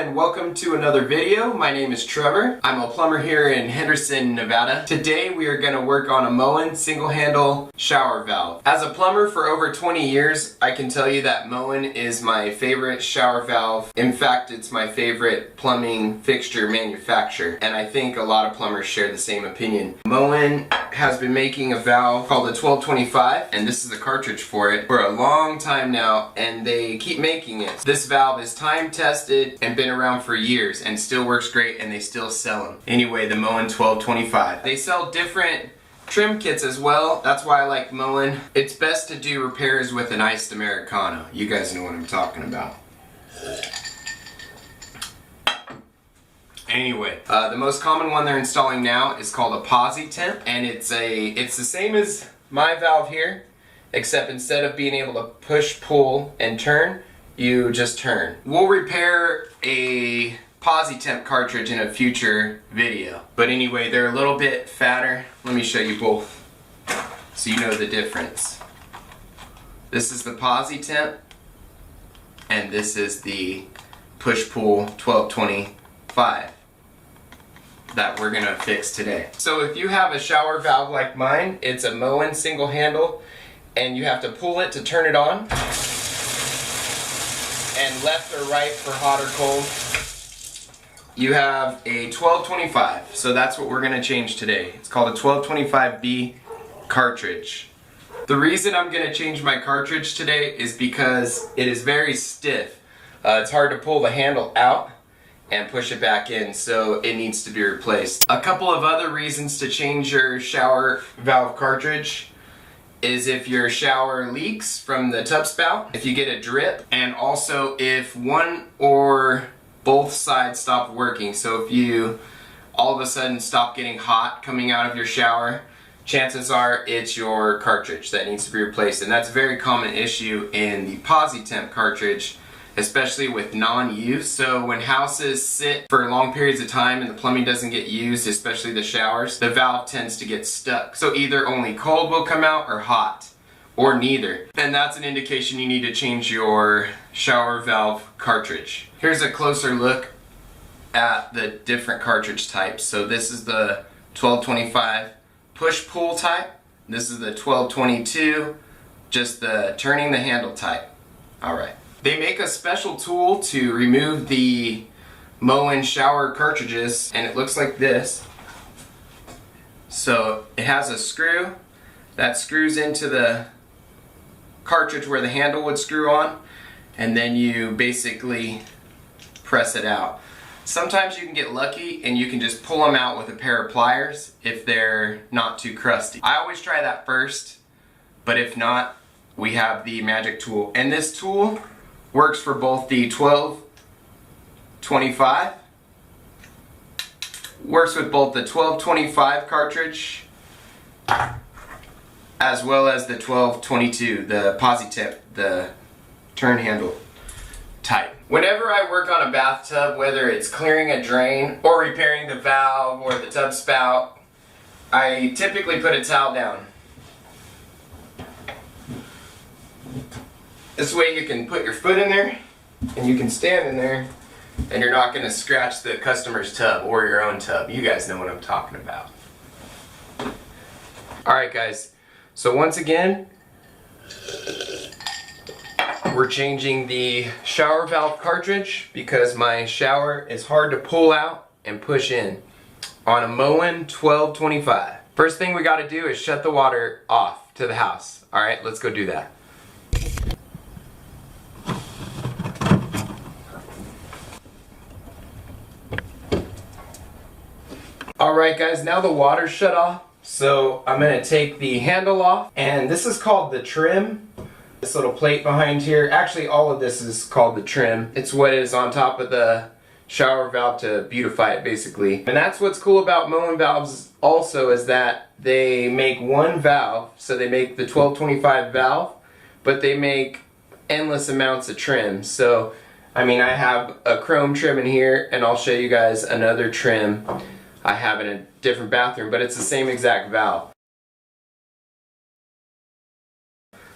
and welcome to another video. My name is Trevor. I'm a plumber here in Henderson, Nevada. Today we are going to work on a Moen single handle shower valve. As a plumber for over 20 years, I can tell you that Moen is my favorite shower valve. In fact, it's my favorite plumbing fixture manufacturer, and I think a lot of plumbers share the same opinion. Moen has been making a valve called the 1225, and this is the cartridge for it, for a long time now, and they keep making it. This valve is time tested and been around for years and still works great, and they still sell them. Anyway, the Moen 1225. They sell different trim kits as well. That's why I like Moen. It's best to do repairs with an iced Americano. You guys know what I'm talking about. Anyway, the most common one they're installing now is called a posi-temp, and it's the same as my valve here, except instead of being able to push, pull, and turn, you just turn. We'll repair a posi-temp cartridge in a future video. But anyway, they're a little bit fatter. Let me show you both so you know the difference. This is the posi-temp, and this is the push-pull 1225 that we're gonna fix today. So if you have a shower valve like mine, it's a Moen single handle, and you have to pull it to turn it on, and left or right for hot or cold. You have a 1225, so that's what we're going to change today. It's called a 1225b cartridge. The reason I'm going to change my cartridge today is because it is very stiff. It's hard to pull the handle out and push it back in, so it needs to be replaced. A couple of other reasons to change your shower valve cartridge is if your shower leaks from the tub spout, if you get a drip, and also if one or both sides stop working. So if you all of a sudden stop getting hot coming out of your shower, chances are it's your cartridge that needs to be replaced. And that's a very common issue in the posi-temp cartridge, especially with non-use. So when houses sit for long periods of time and the plumbing doesn't get used, especially the showers, the valve tends to get stuck. So either only cold will come out or hot, or neither. And that's an indication you need to change your shower valve cartridge. Here's a closer look at the different cartridge types. So this is the 1225 push-pull type. This is the 1222, just the turning the handle type. Alright. They make a special tool to remove the Moen shower cartridges, and it looks like this. So it has a screw that screws into the cartridge where the handle would screw on, and then you basically press it out. Sometimes you can get lucky and you can just pull them out with a pair of pliers if they're not too crusty. I always try that first, but if not, we have the magic tool. And this tool works for both the 1225, works with both the 1225 cartridge as well as the 1222, the posi-temp, the turn handle type. Whenever I work on a bathtub, whether it's clearing a drain or repairing the valve or the tub spout, I typically put a towel down. This way you can put your foot in there and you can stand in there and you're not going to scratch the customer's tub or your own tub. You guys know what I'm talking about. Alright guys, so once again, we're changing the shower valve cartridge because my shower is hard to pull out and push in on a Moen 1225. First thing we got to do is shut the water off to the house. Alright, let's go do that. Alright guys, now the water's shut off, so I'm going to take the handle off, and this is called the trim. This little plate behind here, actually all of this is called the trim. It's what is on top of the shower valve to beautify it basically. And that's what's cool about Moen valves also, is that they make one valve, so they make the 1225 valve, but they make endless amounts of trim. So I mean, I have a chrome trim in here, and I'll show you guys another trim I have in a different bathroom, but it's the same exact valve.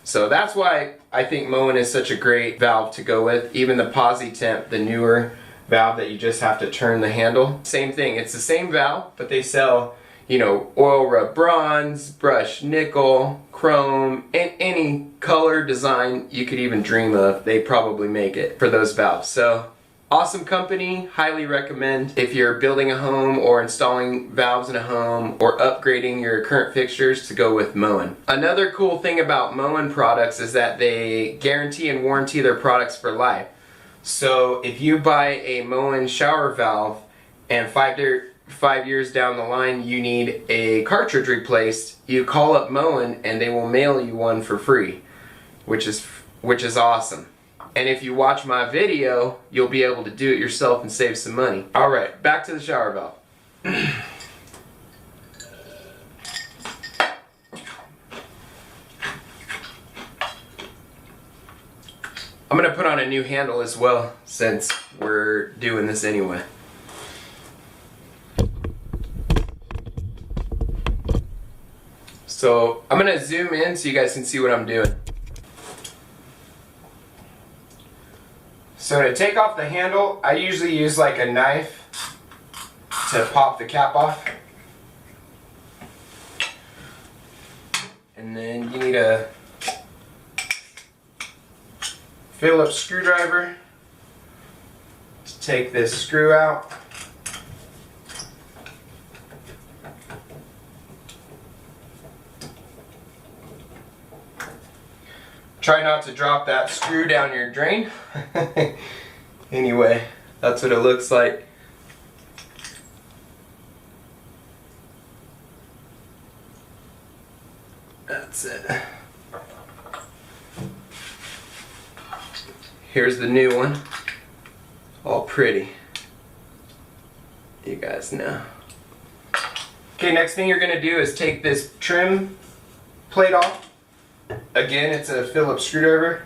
So that's why I think Moen is such a great valve to go with. Even the posi-temp, the newer valve that you just have to turn the handle. Same thing, it's the same valve, but they sell, you know, oil rub bronze, brushed nickel, chrome, and any color design you could even dream of. They probably make it for those valves. So awesome company, highly recommend if you're building a home or installing valves in a home or upgrading your current fixtures to go with Moen. Another cool thing about Moen products is that they guarantee and warranty their products for life. So if you buy a Moen shower valve and 5 years down the line you need a cartridge replaced, you call up Moen and they will mail you one for free, which is awesome. And if you watch my video, you'll be able to do it yourself and save some money. Alright, back to the shower valve. I'm going to put on a new handle as well since we're doing this anyway. So I'm going to zoom in so you guys can see what I'm doing. So to take off the handle, I usually use like a knife to pop the cap off. And then you need a Phillips screwdriver to take this screw out. Try not to drop that screw down your drain. Anyway, that's what it looks like. That's it. Here's the new one. All pretty. You guys know. Okay, next thing you're gonna do is take this trim plate off. Again, it's a Phillips screwdriver.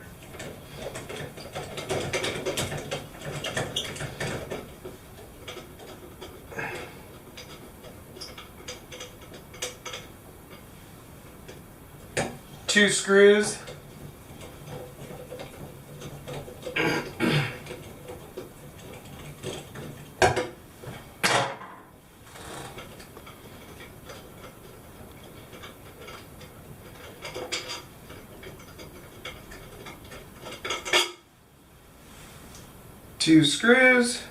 Two screws. Two screws.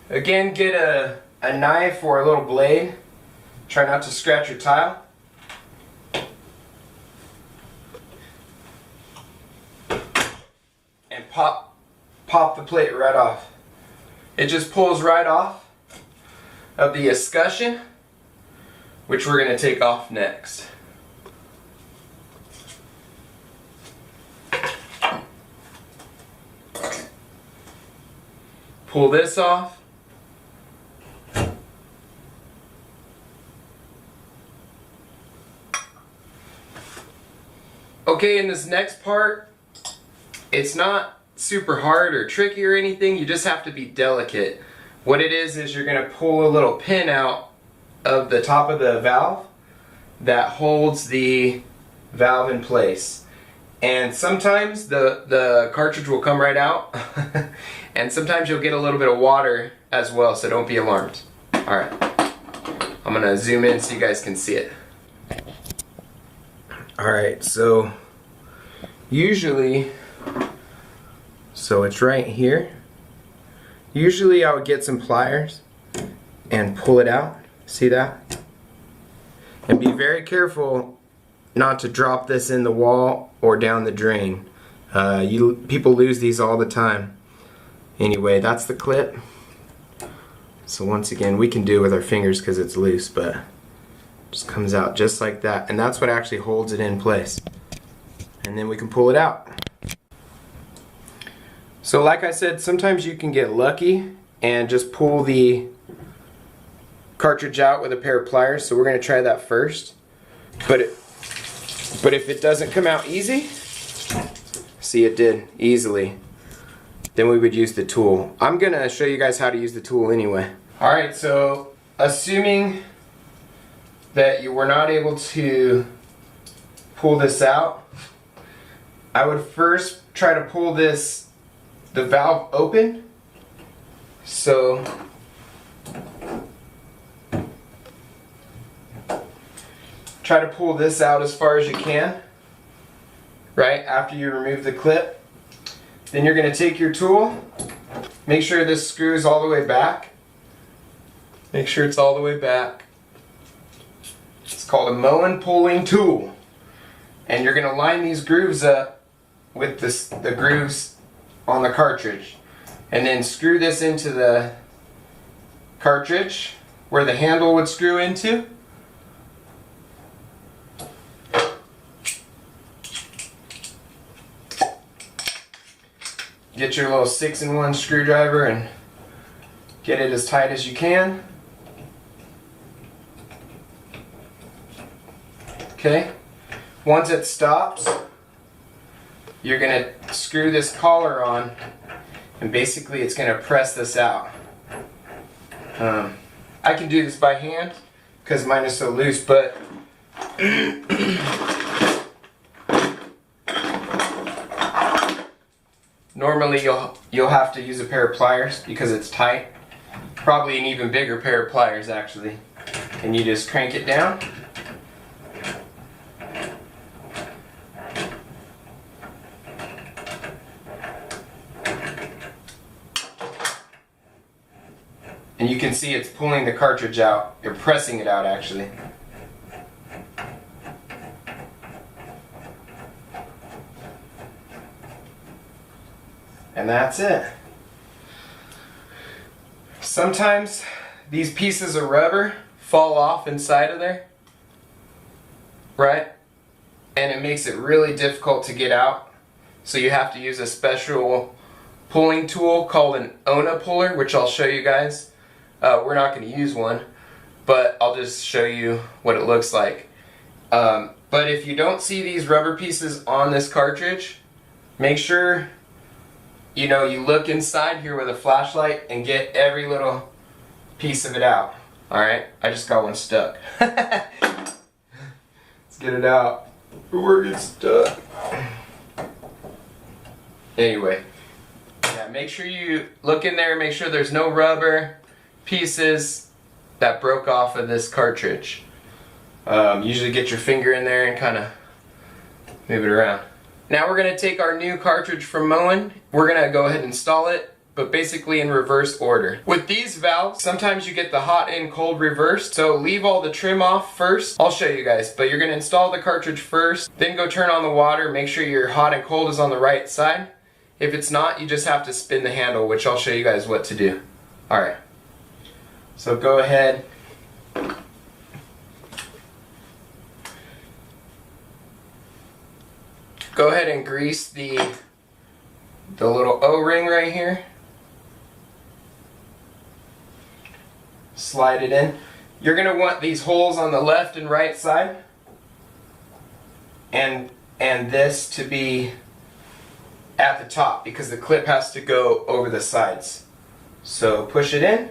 Again, get a knife or a little blade. Try not to scratch your tile. And pop the plate right off. It just pulls right off of the escutcheon, which we're going to take off next. Pull this off. Okay, in this next part, it's not super hard or tricky or anything, you just have to be delicate. What it is you're going to pull a little pin out of the top of the valve that holds the valve in place. And sometimes the cartridge will come right out and sometimes you'll get a little bit of water as well, so don't be alarmed. Alright, I'm going to zoom in so you guys can see it. Alright, so usually, so it's right here. Usually I would get some pliers and pull it out. See that? And be very careful not to drop this in the wall or down the drain. People lose these all the time. Anyway, that's the clip. So once again, we can do it with our fingers because it's loose, but it just comes out just like that. And that's what actually holds it in place. And then we can pull it out. So like I said, sometimes you can get lucky and just pull the cartridge out with a pair of pliers. So we're going to try that first. But if it doesn't come out easy, see, it did easily, then we would use the tool. I'm going to show you guys how to use the tool anyway. Alright, so assuming that you were not able to pull this out, I would first try to pull the valve open. So try to pull this out as far as you can, right after you remove the clip. Then you're going to take your tool, make sure this screw is all the way back. Make sure it's all the way back. It's called a Moen pulling tool. And you're going to line these grooves up with the grooves on the cartridge. And then screw this into the cartridge where the handle would screw into. Get your little 6-in-1 screwdriver and get it as tight as you can. Okay, once it stops, you're going to screw this collar on, and basically it's going to press this out. I can do this by hand because mine is so loose, but normally you'll have to use a pair of pliers because it's tight. Probably an even bigger pair of pliers actually. And you just crank it down. And you can see it's pulling the cartridge out, or pressing it out actually. And that's it. Sometimes these pieces of rubber fall off inside of there, right? And it makes it really difficult to get out. So you have to use a special pulling tool called an ONA puller, which I'll show you guys. We're not going to use one, but I'll just show you what it looks like. But if you don't see these rubber pieces on this cartridge, make sure you look inside here with a flashlight and get every little piece of it out. Alright, I just got one stuck. Let's get it out. We're getting stuck. Anyway, yeah, make sure you look in there, make sure there's no rubber pieces that broke off of this cartridge. Usually get your finger in there and kind of move it around. Now we're going to take our new cartridge from Moen. We're going to go ahead and install it, but basically in reverse order. With these valves, sometimes you get the hot and cold reversed, so leave all the trim off first. I'll show you guys, but you're going to install the cartridge first, then go turn on the water, make sure your hot and cold is on the right side. If it's not, you just have to spin the handle, which I'll show you guys what to do. Alright, so go ahead. Go ahead and grease the little O-ring right here. Slide it in. You're going to want these holes on the left and right side, and this to be at the top because the clip has to go over the sides. So push it in.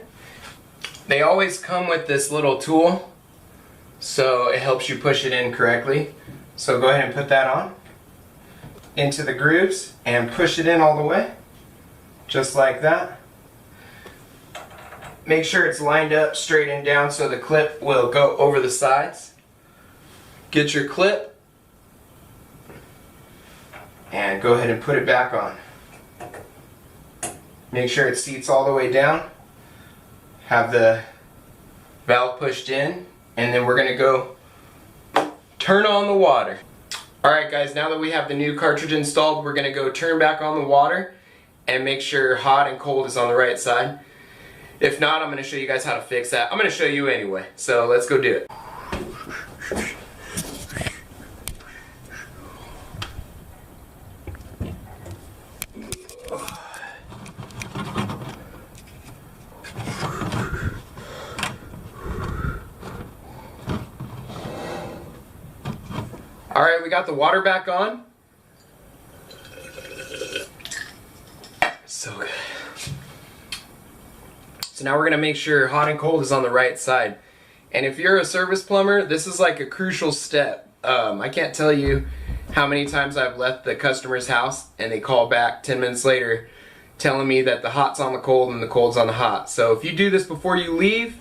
They always come with this little tool, so it helps you push it in correctly. So go ahead and put that on into the grooves and push it in all the way, just like that. Make sure it's lined up straight and down so the clip will go over the sides. Get your clip and go ahead and put it back on. Make sure it seats all the way down. Have the valve pushed in, and then we're going to go turn on the water. Alright guys, now that we have the new cartridge installed, we're going to go turn back on the water and make sure hot and cold is on the right side. If not, I'm going to show you guys how to fix that. I'm going to show you anyway, so let's go do it. Alright, we got the water back on. So good. So now we're going to make sure hot and cold is on the right side. And if you're a service plumber, this is like a crucial step. I can't tell you how many times I've left the customer's house and they call back 10 minutes later telling me that the hot's on the cold and the cold's on the hot. So if you do this before you leave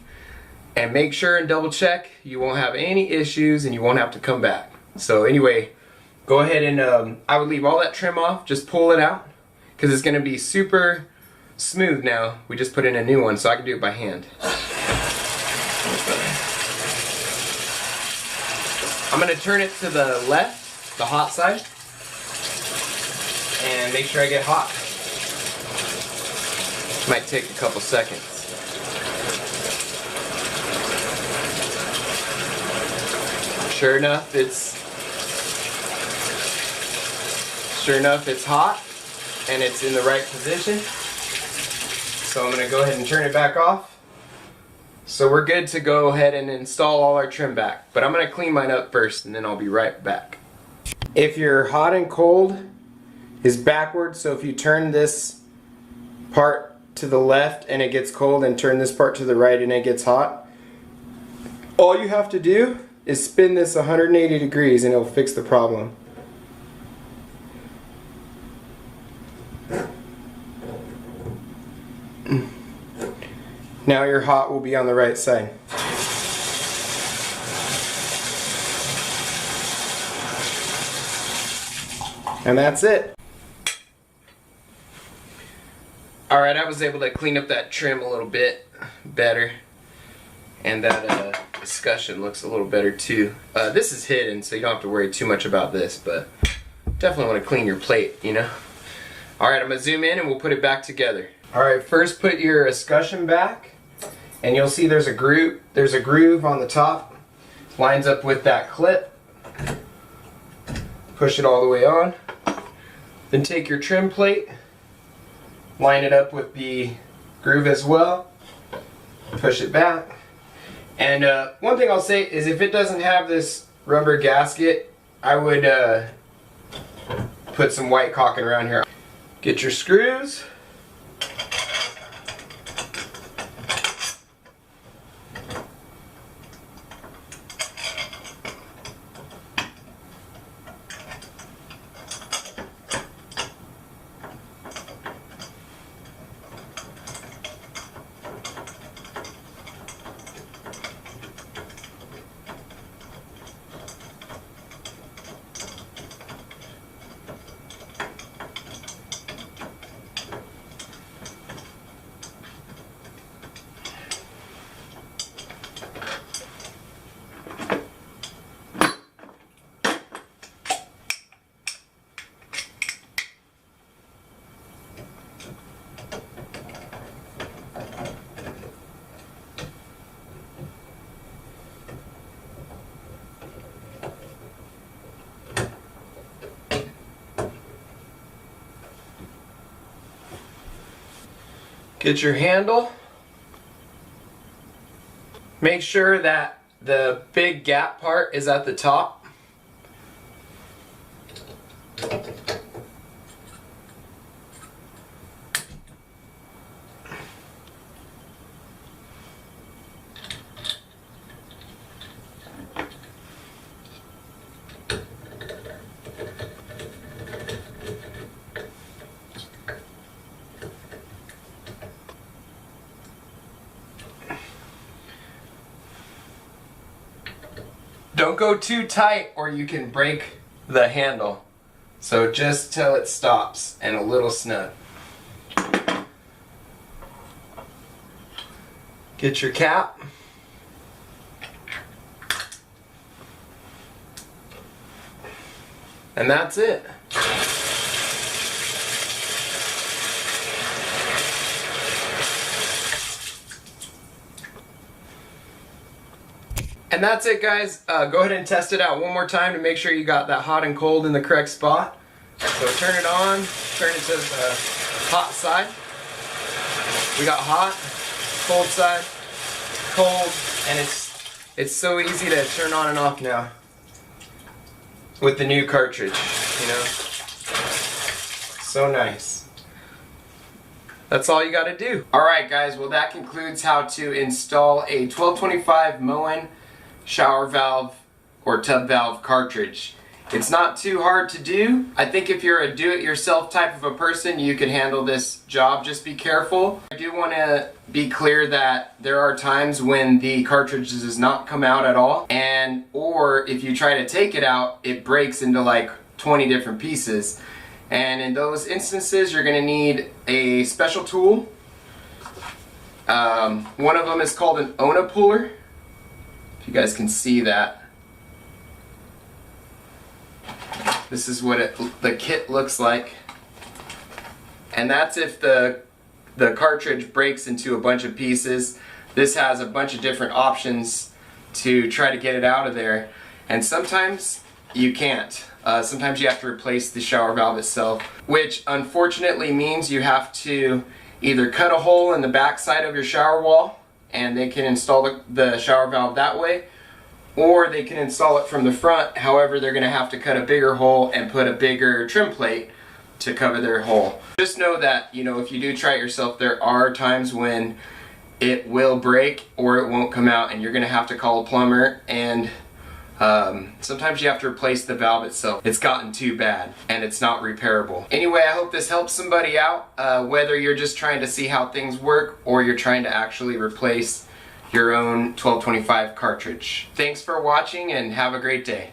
and make sure and double check, you won't have any issues and you won't have to come back. So anyway, go ahead and I would leave all that trim off, just pull it out because it's going to be super smooth now. We just put in a new one, so I can do it by hand. I'm going to turn it to the left, the hot side, and make sure I get hot. Might take a couple seconds. Sure enough, it's hot and it's in the right position. So I'm going to go ahead and turn it back off. So we're good to go ahead and install all our trim back. But I'm going to clean mine up first and then I'll be right back. If your hot and cold is backwards, so if you turn this part to the left and it gets cold and turn this part to the right and it gets hot, all you have to do is spin this 180 degrees and it'll fix the problem. Now your hot will be on the right side. And that's it. Alright, I was able to clean up that trim a little bit better. And that discussion looks a little better too. This is hidden, so you don't have to worry too much about this, but definitely want to clean your plate, you know? Alright, I'm going to zoom in and we'll put it back together. Alright, first put your escutcheon back. And you'll see there's a groove on the top. Lines up with that clip. Push it all the way on. Then take your trim plate. Line it up with the groove as well. Push it back. And one thing I'll say is if it doesn't have this rubber gasket, I would put some white caulking around here. Get your screws. Get your handle. Make sure that the big gap part is at the top. Don't go too tight or you can break the handle. So just till it stops and a little snug. Get your cap. And that's it. And that's it, guys. Go ahead and test it out one more time to make sure you got that hot and cold in the correct spot. So turn it on, turn it to the hot side. We got hot, cold side, cold, and it's so easy to turn on and off now with the new cartridge, you know. So nice. That's all you got to do. Alright guys, well that concludes how to install a 1225 Moen shower valve or tub valve cartridge. It's not too hard to do. I think if you're a do-it-yourself type of a person, you can handle this job. Just be careful. I do want to be clear that there are times when the cartridge does not come out at all, or if you try to take it out, it breaks into like 20 different pieces. And in those instances, you're going to need a special tool. One of them is called an Ona puller. If you guys can see that. This is what the kit looks like. And that's if the cartridge breaks into a bunch of pieces. This has a bunch of different options to try to get it out of there. And sometimes you can't. Sometimes you have to replace the shower valve itself, which unfortunately means you have to either cut a hole in the back side of your shower wall and they can install the shower valve that way, or they can install it from the front. However, they're going to have to cut a bigger hole and put a bigger trim plate to cover their hole. Just know that, you know, if you do try it yourself, there are times when it will break or it won't come out and you're going to have to call a plumber, and sometimes you have to replace the valve itself. It's gotten too bad and it's not repairable. Anyway, I hope this helps somebody out, whether you're just trying to see how things work or you're trying to actually replace your own 1225 cartridge. Thanks for watching and have a great day.